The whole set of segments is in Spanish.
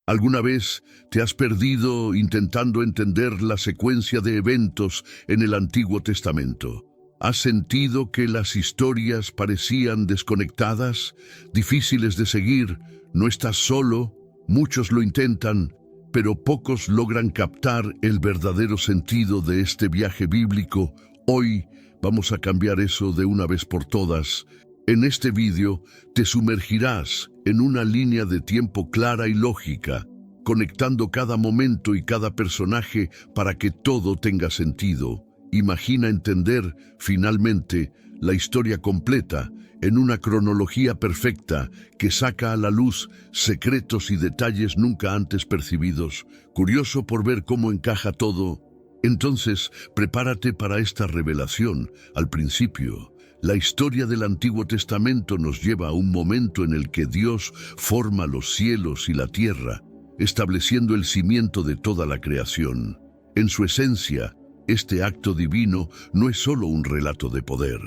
¿Alguna vez te has perdido intentando entender la secuencia de eventos en el Antiguo Testamento? ¿Has sentido que las historias parecían desconectadas, difíciles de seguir? No estás solo, muchos lo intentan, pero pocos logran captar el verdadero sentido de este viaje bíblico. Hoy vamos a cambiar eso de una vez por todas. En este vídeo te sumergirás en una línea de tiempo clara y lógica, conectando cada momento y cada personaje para que todo tenga sentido. Imagina entender, finalmente, la historia completa en una cronología perfecta que saca a la luz secretos y detalles nunca antes percibidos. ¿Curioso por ver cómo encaja todo? Entonces, prepárate para esta revelación. Al principio, la historia del Antiguo Testamento nos lleva a un momento en el que Dios forma los cielos y la tierra, estableciendo el cimiento de toda la creación. En su esencia, este acto divino no es solo un relato de poder,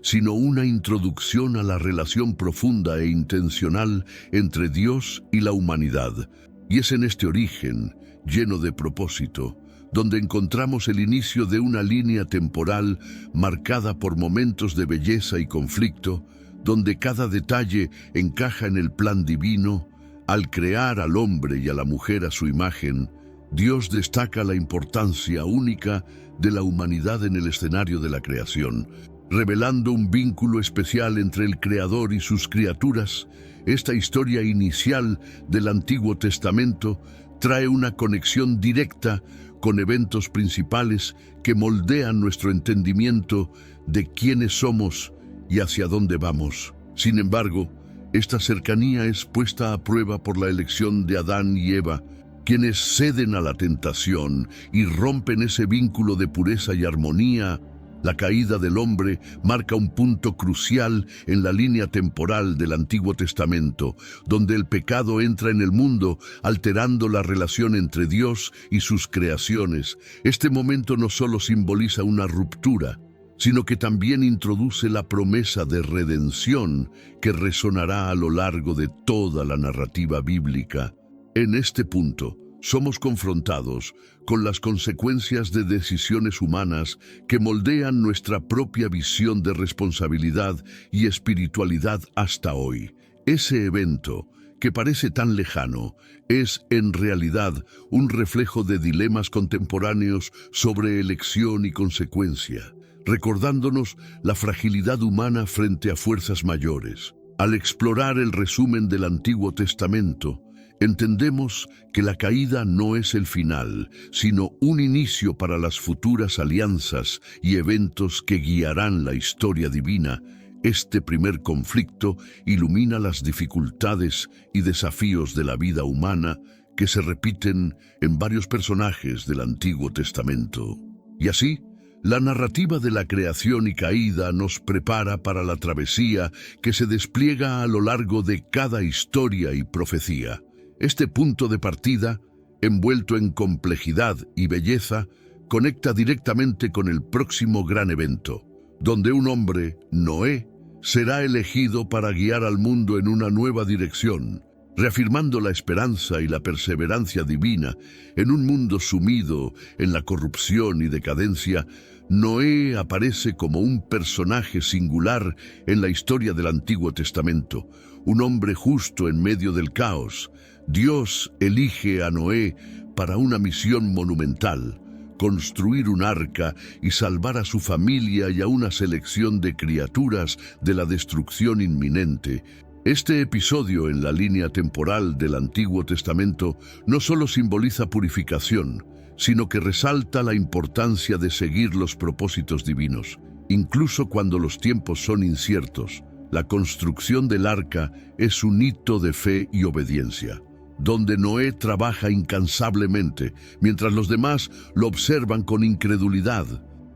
sino una introducción a la relación profunda e intencional entre Dios y la humanidad. Y es en este origen, lleno de propósito, donde encontramos el inicio de una línea temporal marcada por momentos de belleza y conflicto, donde cada detalle encaja en el plan divino. Al crear al hombre y a la mujer a su imagen, Dios destaca la importancia única de la humanidad en el escenario de la creación, revelando un vínculo especial entre el Creador y sus criaturas. Esta historia inicial del Antiguo Testamento trae una conexión directa con eventos principales que moldean nuestro entendimiento de quiénes somos y hacia dónde vamos. Sin embargo, esta cercanía es puesta a prueba por la elección de Adán y Eva, quienes ceden a la tentación y rompen ese vínculo de pureza y armonía. La caída del hombre marca un punto crucial en la línea temporal del Antiguo Testamento, donde el pecado entra en el mundo, alterando la relación entre Dios y sus creaciones. Este momento no solo simboliza una ruptura, sino que también introduce la promesa de redención que resonará a lo largo de toda la narrativa bíblica. En este punto, somos confrontados con las consecuencias de decisiones humanas que moldean nuestra propia visión de responsabilidad y espiritualidad hasta hoy. Ese evento, que parece tan lejano, es en realidad un reflejo de dilemas contemporáneos sobre elección y consecuencia, recordándonos la fragilidad humana frente a fuerzas mayores. Al explorar el resumen del Antiguo Testamento, entendemos que la caída no es el final, sino un inicio para las futuras alianzas y eventos que guiarán la historia divina. Este primer conflicto ilumina las dificultades y desafíos de la vida humana que se repiten en varios personajes del Antiguo Testamento. Y así, la narrativa de la creación y caída nos prepara para la travesía que se despliega a lo largo de cada historia y profecía. Este punto de partida, envuelto en complejidad y belleza, conecta directamente con el próximo gran evento, donde un hombre, Noé, será elegido para guiar al mundo en una nueva dirección, reafirmando la esperanza y la perseverancia divina en un mundo sumido en la corrupción y decadencia. Noé aparece como un personaje singular en la historia del Antiguo Testamento, un hombre justo en medio del caos. Dios elige a Noé para una misión monumental: construir un arca y salvar a su familia y a una selección de criaturas de la destrucción inminente. Este episodio en la línea temporal del Antiguo Testamento no solo simboliza purificación, sino que resalta la importancia de seguir los propósitos divinos. Incluso cuando los tiempos son inciertos, la construcción del arca es un hito de fe y obediencia, donde Noé trabaja incansablemente, mientras los demás lo observan con incredulidad.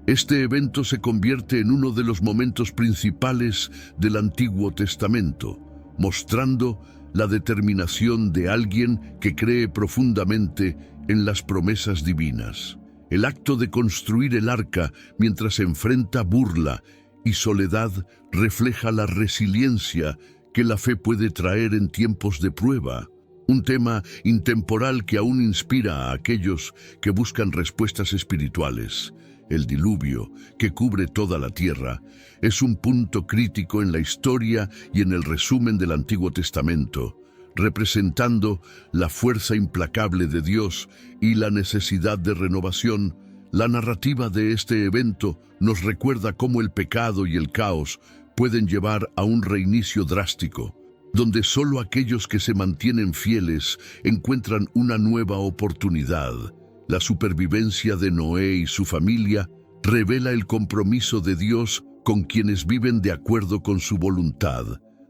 Este evento se convierte en uno de los momentos principales del Antiguo Testamento, mostrando la determinación de alguien que cree profundamente en las promesas divinas. El acto de construir el arca mientras enfrenta burla y soledad refleja la resiliencia que la fe puede traer en tiempos de prueba. Un tema intemporal que aún inspira a aquellos que buscan respuestas espirituales. El diluvio, que cubre toda la tierra, es un punto crítico en la historia y en el resumen del Antiguo Testamento, representando la fuerza implacable de Dios y la necesidad de renovación. La narrativa de este evento nos recuerda cómo el pecado y el caos pueden llevar a un reinicio drástico, donde solo aquellos que se mantienen fieles encuentran una nueva oportunidad. La supervivencia de Noé y su familia revela el compromiso de Dios con quienes viven de acuerdo con su voluntad,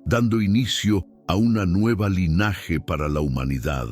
dando inicio a una nueva linaje para la humanidad.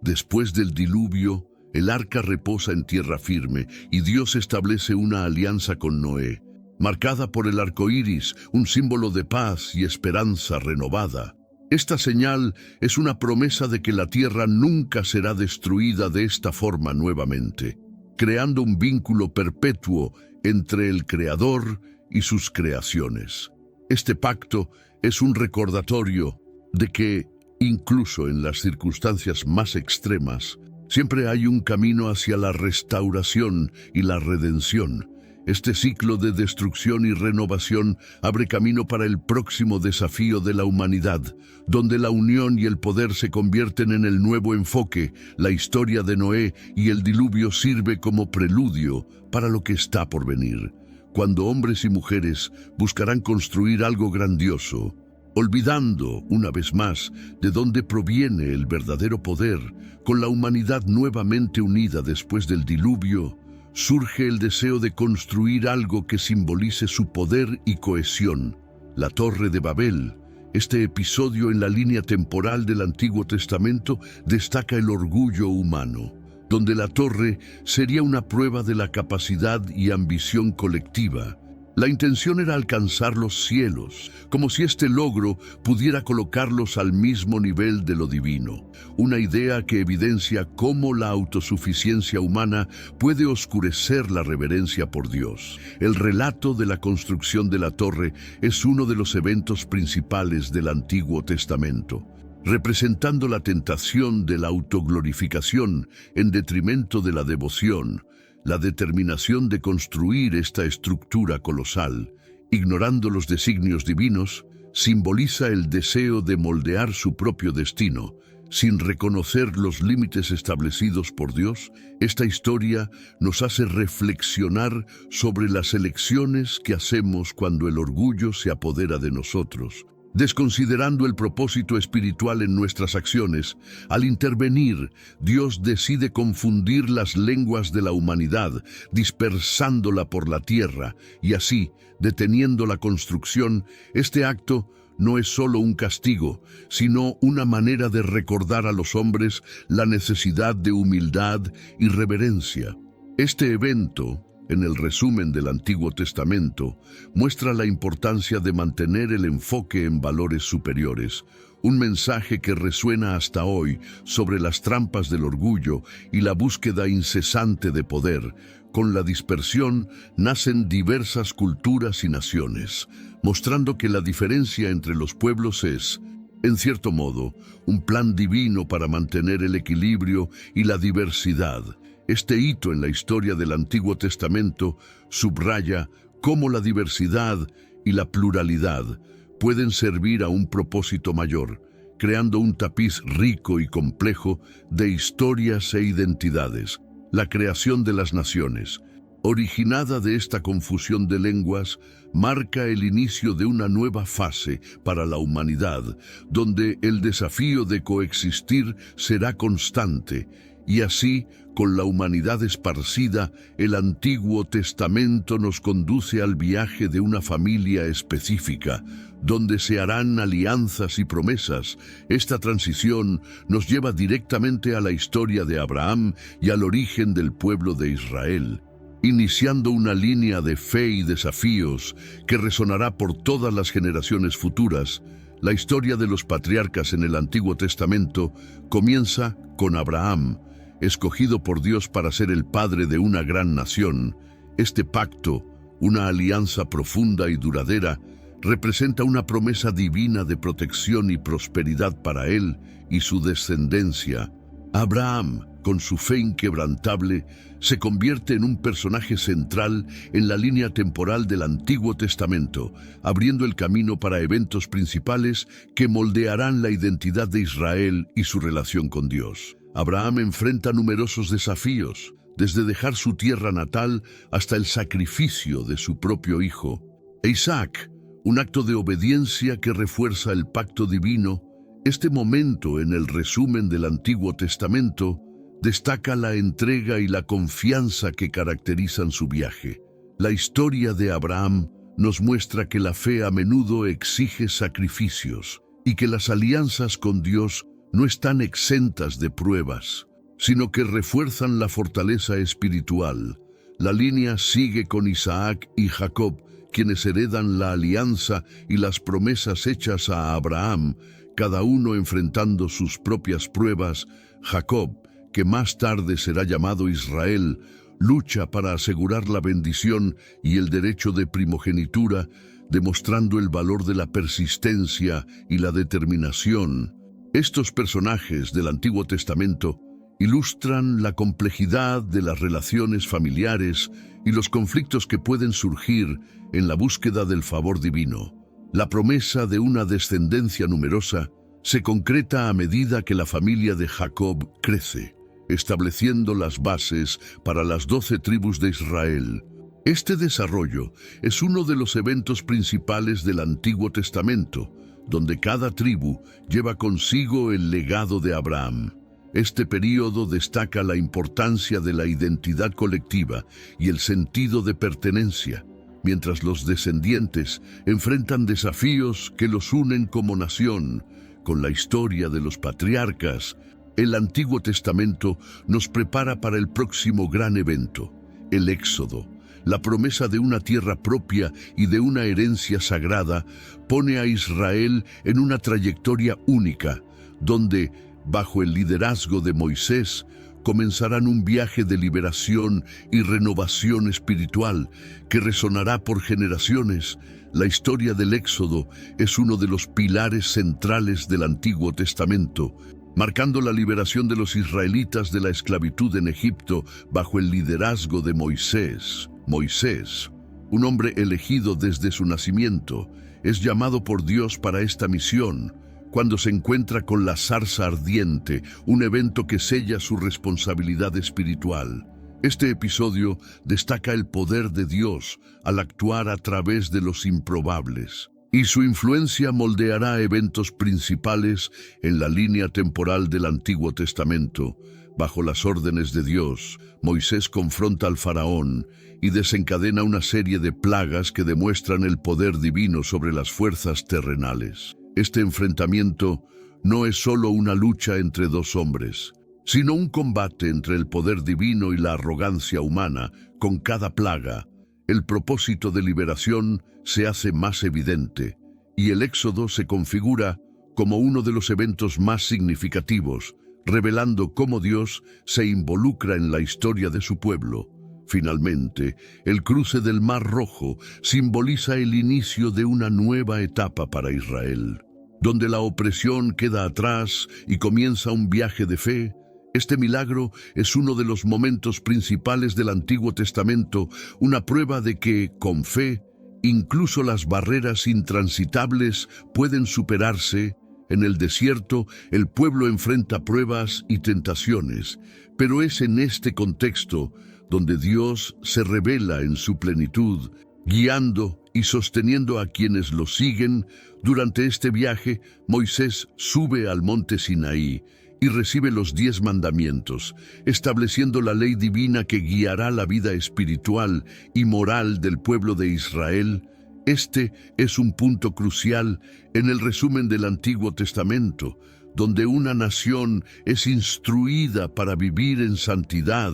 Después del diluvio, el arca reposa en tierra firme y Dios establece una alianza con Noé, marcada por el arco iris, un símbolo de paz y esperanza renovada. Esta señal es una promesa de que la tierra nunca será destruida de esta forma nuevamente, creando un vínculo perpetuo entre el Creador y sus creaciones. Este pacto es un recordatorio de que, incluso en las circunstancias más extremas, siempre hay un camino hacia la restauración y la redención. Este ciclo de destrucción y renovación abre camino para el próximo desafío de la humanidad, donde la unión y el poder se convierten en el nuevo enfoque. La historia de Noé y el diluvio sirve como preludio para lo que está por venir, cuando hombres y mujeres buscarán construir algo grandioso, olvidando, una vez más, de dónde proviene el verdadero poder. Con la humanidad nuevamente unida después del diluvio, surge el deseo de construir algo que simbolice su poder y cohesión. La Torre de Babel. Este episodio en la línea temporal del Antiguo Testamento destaca el orgullo humano, donde la torre sería una prueba de la capacidad y ambición colectiva. La intención era alcanzar los cielos, como si este logro pudiera colocarlos al mismo nivel de lo divino. Una idea que evidencia cómo la autosuficiencia humana puede oscurecer la reverencia por Dios. El relato de la construcción de la torre es uno de los eventos principales del Antiguo Testamento, representando la tentación de la autoglorificación en detrimento de la devoción. La determinación de construir esta estructura colosal, ignorando los designios divinos, simboliza el deseo de moldear su propio destino, sin reconocer los límites establecidos por Dios. Esta historia nos hace reflexionar sobre las elecciones que hacemos cuando el orgullo se apodera de nosotros, desconsiderando el propósito espiritual en nuestras acciones. Al intervenir, Dios decide confundir las lenguas de la humanidad, dispersándola por la tierra y así, deteniendo la construcción. Este acto no es solo un castigo, sino una manera de recordar a los hombres la necesidad de humildad y reverencia. Este evento, en el resumen del Antiguo Testamento, muestra la importancia de mantener el enfoque en valores superiores, un mensaje que resuena hasta hoy sobre las trampas del orgullo y la búsqueda incesante de poder. Con la dispersión nacen diversas culturas y naciones, mostrando que la diferencia entre los pueblos es, en cierto modo, un plan divino para mantener el equilibrio y la diversidad. Este hito en la historia del Antiguo Testamento subraya cómo la diversidad y la pluralidad pueden servir a un propósito mayor, creando un tapiz rico y complejo de historias e identidades. La creación de las naciones, originada de esta confusión de lenguas, marca el inicio de una nueva fase para la humanidad, donde el desafío de coexistir será constante. Y así, con la humanidad esparcida, el Antiguo Testamento nos conduce al viaje de una familia específica, donde se harán alianzas y promesas. Esta transición nos lleva directamente a la historia de Abraham y al origen del pueblo de Israel, iniciando una línea de fe y desafíos que resonará por todas las generaciones futuras. La historia de los patriarcas en el Antiguo Testamento comienza con Abraham, escogido por Dios para ser el padre de una gran nación. Este pacto, una alianza profunda y duradera, representa una promesa divina de protección y prosperidad para él y su descendencia. Abraham, con su fe inquebrantable, se convierte en un personaje central en la línea temporal del Antiguo Testamento, abriendo el camino para eventos principales que moldearán la identidad de Israel y su relación con Dios. Abraham enfrenta numerosos desafíos, desde dejar su tierra natal hasta el sacrificio de su propio hijo. Isaac, un acto de obediencia que refuerza el pacto divino. Este momento en el resumen del Antiguo Testamento destaca la entrega y la confianza que caracterizan su viaje. La historia de Abraham nos muestra que la fe a menudo exige sacrificios y que las alianzas con Dios no están exentas de pruebas, sino que refuerzan la fortaleza espiritual. La línea sigue con Isaac y Jacob, quienes heredan la alianza y las promesas hechas a Abraham, cada uno enfrentando sus propias pruebas. Jacob, que más tarde será llamado Israel, lucha para asegurar la bendición y el derecho de primogenitura, demostrando el valor de la persistencia y la determinación. Estos personajes del Antiguo Testamento ilustran la complejidad de las relaciones familiares y los conflictos que pueden surgir en la búsqueda del favor divino. La promesa de una descendencia numerosa se concreta a medida que la familia de Jacob crece, estableciendo las bases para las 12 tribus de Israel. Este desarrollo es uno de los eventos principales del Antiguo Testamento, donde cada tribu lleva consigo el legado de Abraham. Este período destaca la importancia de la identidad colectiva y el sentido de pertenencia, mientras los descendientes enfrentan desafíos que los unen como nación. Con la historia de los patriarcas, el Antiguo Testamento nos prepara para el próximo gran evento, el Éxodo. La promesa de una tierra propia y de una herencia sagrada pone a Israel en una trayectoria única, donde, bajo el liderazgo de Moisés, comenzarán un viaje de liberación y renovación espiritual que resonará por generaciones. La historia del Éxodo es uno de los pilares centrales del Antiguo Testamento, marcando la liberación de los israelitas de la esclavitud en Egipto bajo el liderazgo de Moisés. Moisés, un hombre elegido desde su nacimiento, es llamado por Dios para esta misión, cuando se encuentra con la zarza ardiente, un evento que sella su responsabilidad espiritual. Este episodio destaca el poder de Dios al actuar a través de los improbables, y su influencia moldeará eventos principales en la línea temporal del Antiguo Testamento. Bajo las órdenes de Dios, Moisés confronta al faraón y desencadena una serie de plagas que demuestran el poder divino sobre las fuerzas terrenales. Este enfrentamiento no es solo una lucha entre dos hombres, sino un combate entre el poder divino y la arrogancia humana. Con cada plaga, el propósito de liberación se hace más evidente, y el Éxodo se configura como uno de los eventos más significativos, revelando cómo Dios se involucra en la historia de su pueblo. Finalmente, el cruce del Mar Rojo simboliza el inicio de una nueva etapa para Israel, donde la opresión queda atrás y comienza un viaje de fe. Este milagro es uno de los momentos principales del Antiguo Testamento, una prueba de que, con fe, incluso las barreras intransitables pueden superarse. En el desierto, el pueblo enfrenta pruebas y tentaciones, pero es en este contexto donde Dios se revela en su plenitud, guiando y sosteniendo a quienes lo siguen. Durante este viaje, Moisés sube al monte Sinaí y recibe los 10 mandamientos, estableciendo la ley divina que guiará la vida espiritual y moral del pueblo de Israel. Este es un punto crucial en el resumen del Antiguo Testamento, donde una nación es instruida para vivir en santidad.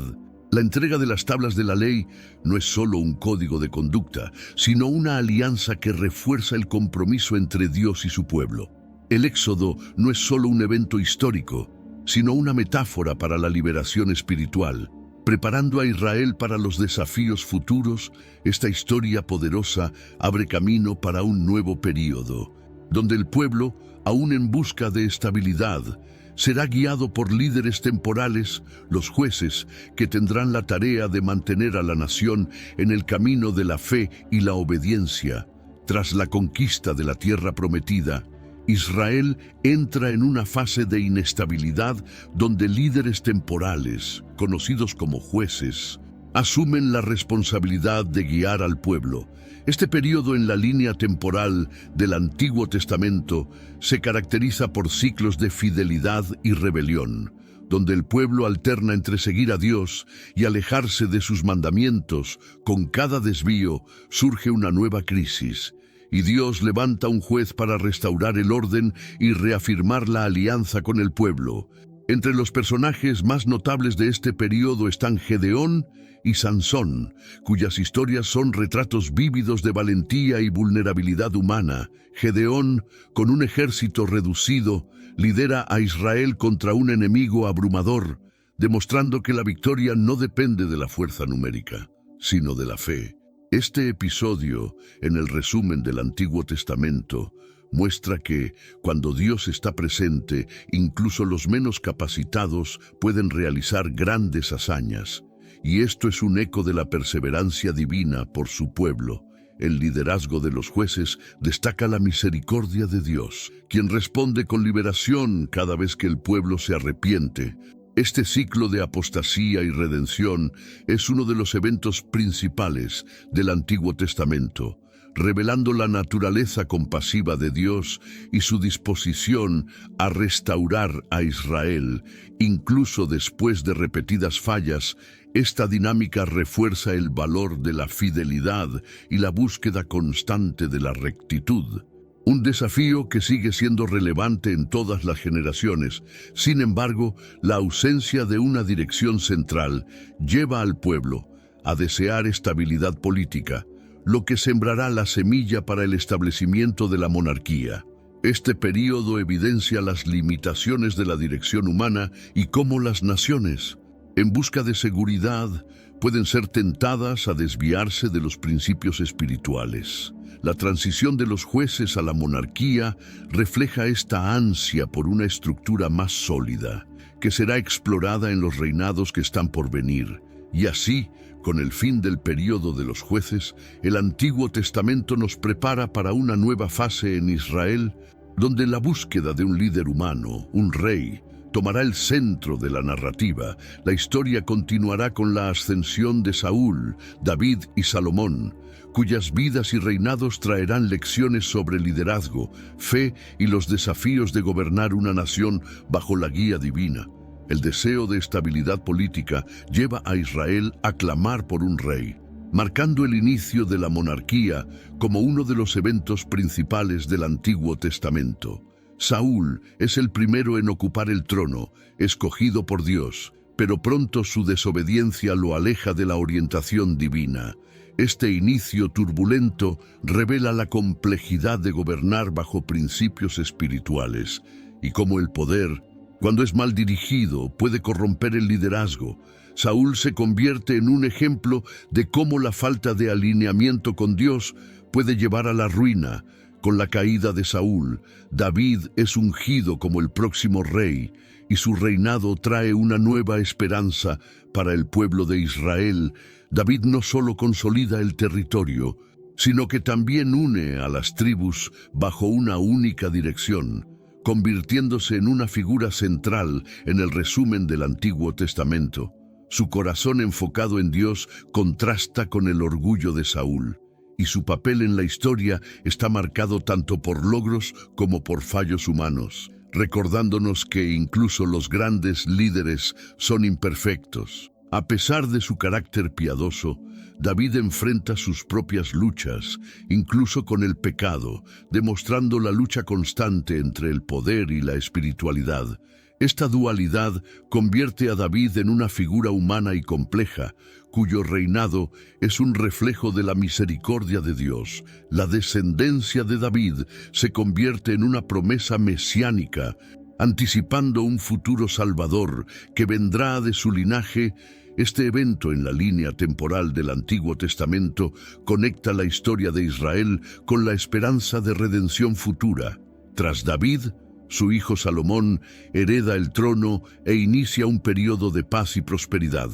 La entrega de las tablas de la ley no es solo un código de conducta, sino una alianza que refuerza el compromiso entre Dios y su pueblo. El Éxodo no es solo un evento histórico, sino una metáfora para la liberación espiritual, Preparando a Israel para los desafíos futuros, esta historia poderosa abre camino para un nuevo período, donde el pueblo, aún en busca de estabilidad, será guiado por líderes temporales, los jueces, que tendrán la tarea de mantener a la nación en el camino de la fe y la obediencia. Tras la conquista de la tierra prometida, Israel entra en una fase de inestabilidad donde líderes temporales, conocidos como jueces, asumen la responsabilidad de guiar al pueblo. Este periodo en la línea temporal del Antiguo Testamento se caracteriza por ciclos de fidelidad y rebelión, donde el pueblo alterna entre seguir a Dios y alejarse de sus mandamientos. Con cada desvío surge una nueva crisis, y Dios levanta un juez para restaurar el orden y reafirmar la alianza con el pueblo. Entre los personajes más notables de este periodo están Gedeón y Sansón, cuyas historias son retratos vívidos de valentía y vulnerabilidad humana. Gedeón, con un ejército reducido, lidera a Israel contra un enemigo abrumador, demostrando que la victoria no depende de la fuerza numérica, sino de la fe. Este episodio, en el resumen del Antiguo Testamento, muestra que, cuando Dios está presente, incluso los menos capacitados pueden realizar grandes hazañas. Y esto es un eco de la perseverancia divina por su pueblo. El liderazgo de los jueces destaca la misericordia de Dios, quien responde con liberación cada vez que el pueblo se arrepiente. Este ciclo de apostasía y redención es uno de los eventos principales del Antiguo Testamento, revelando la naturaleza compasiva de Dios y su disposición a restaurar a Israel. Incluso después de repetidas fallas, esta dinámica refuerza el valor de la fidelidad y la búsqueda constante de la rectitud. Un desafío que sigue siendo relevante en todas las generaciones. Sin embargo, la ausencia de una dirección central lleva al pueblo a desear estabilidad política, lo que sembrará la semilla para el establecimiento de la monarquía. Este período evidencia las limitaciones de la dirección humana y cómo las naciones, en busca de seguridad, pueden ser tentadas a desviarse de los principios espirituales. La transición de los jueces a la monarquía refleja esta ansia por una estructura más sólida, que será explorada en los reinados que están por venir. Y así, con el fin del período de los jueces, el Antiguo Testamento nos prepara para una nueva fase en Israel, donde la búsqueda de un líder humano, un rey, tomará el centro de la narrativa. La historia continuará con la ascensión de Saúl, David y Salomón, cuyas vidas y reinados traerán lecciones sobre liderazgo, fe y los desafíos de gobernar una nación bajo la guía divina. El deseo de estabilidad política lleva a Israel a clamar por un rey, marcando el inicio de la monarquía como uno de los eventos principales del Antiguo Testamento. Saúl es el primero en ocupar el trono, escogido por Dios, pero pronto su desobediencia lo aleja de la orientación divina. Este inicio turbulento revela la complejidad de gobernar bajo principios espirituales y cómo el poder, cuando es mal dirigido, puede corromper el liderazgo. Saúl se convierte en un ejemplo de cómo la falta de alineamiento con Dios puede llevar a la ruina. Con la caída de Saúl, David es ungido como el próximo rey, y su reinado trae una nueva esperanza para el pueblo de Israel. David no solo consolida el territorio, sino que también une a las tribus bajo una única dirección, convirtiéndose en una figura central en el resumen del Antiguo Testamento. Su corazón enfocado en Dios contrasta con el orgullo de Saúl, y su papel en la historia está marcado tanto por logros como por fallos humanos, recordándonos que incluso los grandes líderes son imperfectos. A pesar de su carácter piadoso, David enfrenta sus propias luchas, incluso con el pecado, demostrando la lucha constante entre el poder y la espiritualidad. Esta dualidad convierte a David en una figura humana y compleja, cuyo reinado es un reflejo de la misericordia de Dios. La descendencia de David se convierte en una promesa mesiánica, anticipando un futuro salvador que vendrá de su linaje Este evento en la línea temporal del Antiguo Testamento conecta la historia de Israel con la esperanza de redención futura. Tras David, su hijo Salomón hereda el trono e inicia un periodo de paz y prosperidad.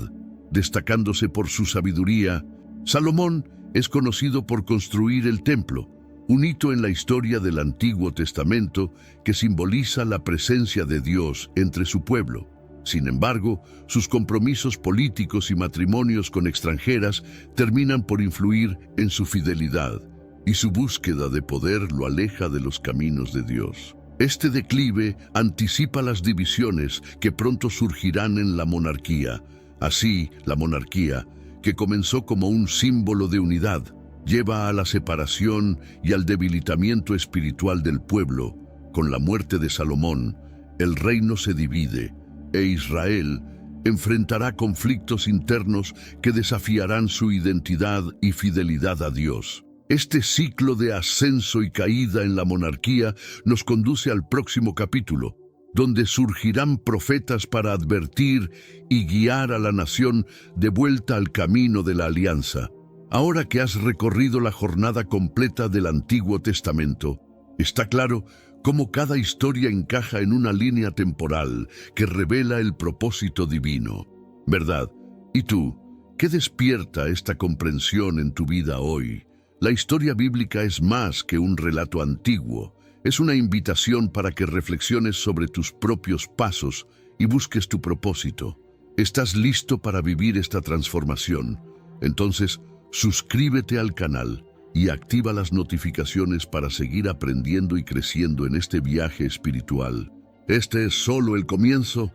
Destacándose por su sabiduría, Salomón es conocido por construir el templo, un hito en la historia del Antiguo Testamento que simboliza la presencia de Dios entre su pueblo. Sin embargo, sus compromisos políticos y matrimonios con extranjeras terminan por influir en su fidelidad, y su búsqueda de poder lo aleja de los caminos de Dios. Este declive anticipa las divisiones que pronto surgirán en la monarquía. Así, la monarquía, que comenzó como un símbolo de unidad, lleva a la separación y al debilitamiento espiritual del pueblo. Con la muerte de Salomón, el reino se divide, e Israel enfrentará conflictos internos que desafiarán su identidad y fidelidad a Dios. Este ciclo de ascenso y caída en la monarquía nos conduce al próximo capítulo, donde surgirán profetas para advertir y guiar a la nación de vuelta al camino de la alianza. Ahora que has recorrido la jornada completa del Antiguo Testamento, está claro cómo cada historia encaja en una línea temporal que revela el propósito divino, ¿verdad? ¿Y tú, qué despierta esta comprensión en tu vida hoy? La historia bíblica es más que un relato antiguo, es una invitación para que reflexiones sobre tus propios pasos y busques tu propósito. ¿Estás listo para vivir esta transformación? Entonces, suscríbete al canal y activa las notificaciones para seguir aprendiendo y creciendo en este viaje espiritual. Este es solo el comienzo.